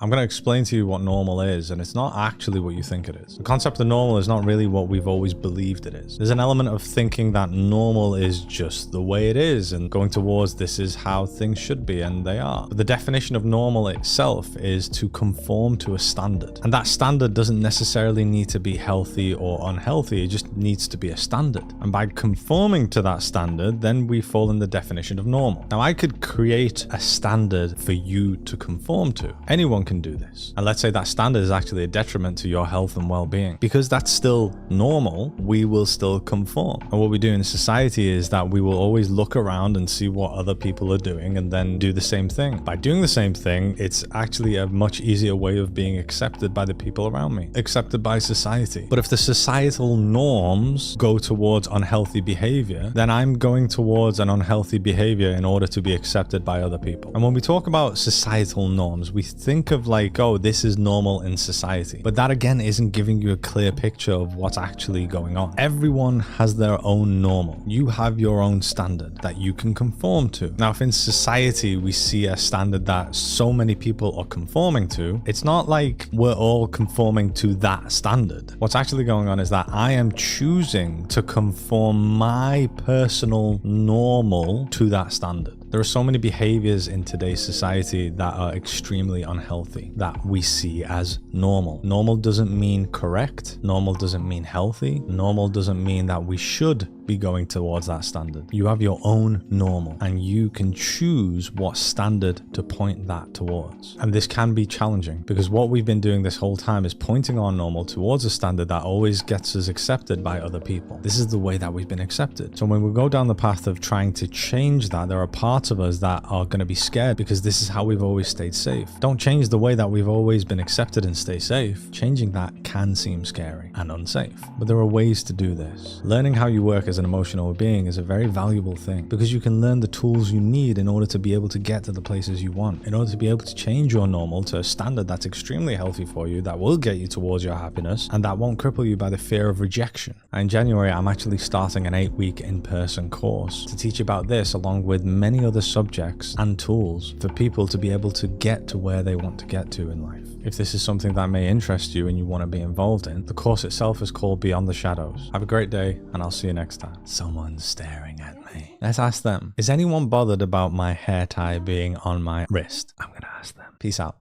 I'm going to explain to you what normal is, and it's not actually what you think it is. The concept of normal is not really what we've always believed it is. There's an element of thinking that normal is just the way it is, and going towards this is how things should be, and they are. But the definition of normal itself is to conform to a standard. And that standard doesn't necessarily need to be healthy or unhealthy, it just needs to be a standard. And by conforming to that standard, then we fall in the definition of normal. Now, I could create a standard for you to conform to. Anyone can do this. And let's say that standard is actually a detriment to your health and well-being. Because that's still normal, we will still conform. And what we do in society is that we will always look around and see what other people are doing and then do the same thing. By doing the same thing, it's actually a much easier way of being accepted by the people around me, accepted by society. But if the societal norms go towards unhealthy behavior, then I'm going towards an unhealthy behavior in order to be accepted by other people. And when we talk about societal norms, we think of like, oh, this is normal in society. But that again isn't giving you a clear picture of what's actually going on. Everyone has their own normal. You have your own standard that you can conform to. Now, if in society we see a standard that so many people are conforming to, it's not like we're all conforming to that standard. What's actually going on is that I am choosing to conform my personal normal to that standard. There are so many behaviors in today's society that are extremely unhealthy that we see as normal. Normal doesn't mean correct. Normal doesn't mean healthy. Normal doesn't mean that we should be going towards that standard. You have your own normal and you can choose what standard to point that towards. And this can be challenging because what we've been doing this whole time is pointing our normal towards a standard that always gets us accepted by other people. This is the way that we've been accepted. So when we go down the path of trying to change that, there are parts of us that are going to be scared because this is how we've always stayed safe. Don't change the way that we've always been accepted and stay safe. Changing that can seem scary and unsafe, but there are ways to do this. Learning how you work as an emotional being is a very valuable thing because you can learn the tools you need in order to be able to get to the places you want, in order to be able to change your normal to a standard that's extremely healthy for you, that will get you towards your happiness, and that won't cripple you by the fear of rejection. And in January, I'm actually starting an 8-week in-person course to teach about this along with many other subjects and tools for people to be able to get to where they want to get to in life. If this is something that may interest you and you want to be involved in, the course itself is called Beyond the Shadows. Have a great day and I'll see you next time. Someone's staring at me. Let's ask them. Is anyone bothered about my hair tie being on my wrist? I'm gonna ask them. Peace out.